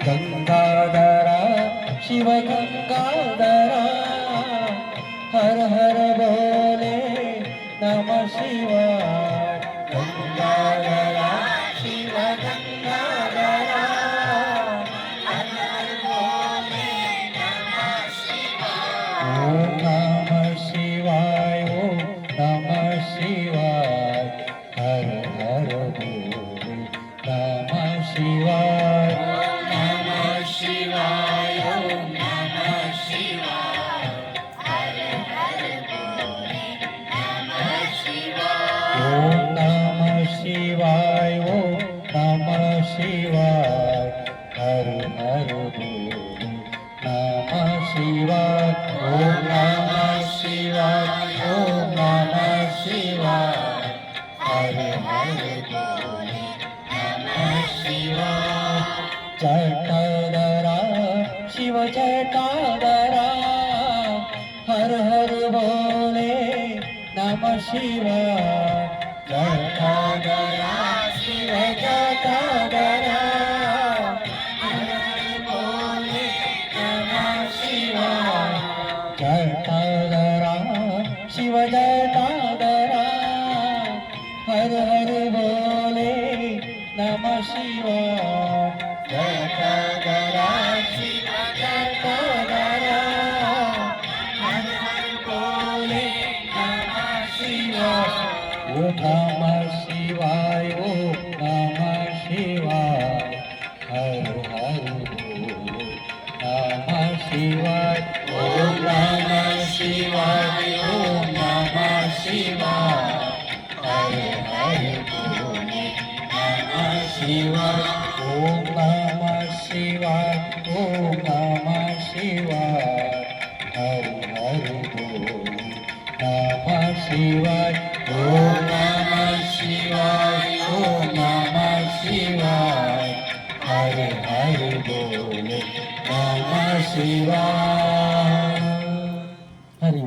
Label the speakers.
Speaker 1: गंगाधरा शिव गंगाधरा हर हर बोले नमः शिवाय गंगाधरा शिव गंगाधरा हर हर बोले नमः शिवाय ओम नमः शिवाय ओम नमः शिवाय हर हर बोले नमः शिवाय ओम नमः शिवाय ओम नमः शिवाय हर हर बोले नमः शिवाय ओम नमः शिवाय ओम नमः शिवाय हर हर बोले नमः शिवाय ओम नमः शिवाय ओम नमः शिवाय हर हर बोले नमः शिवाय जटाधरा शिव जटाधरा हर हर बोले नमः शिवाय जटाधरा शिव जटाधरा हर हर बोले नमः शिवाय जटाधरा शिव जटाधरा हर हर बोले नमः शिवाय जटाधरा शिव जटाधरा हर हर बोले नमः शिवाय ओम नमः शिवाय ओम नमः शिवाय हर हर बोले नमः शिवाय ओम नमः शिवाय ओम नमः शिवाय हर हर बोले नमः शिवाय ओम नमः शिवाय ओम नमः शिवाय हर हर बोले नमः शिवाय ओम नमः शिवाय ओम नमः शिवाय हर हर बोले नमः शिवाय हरि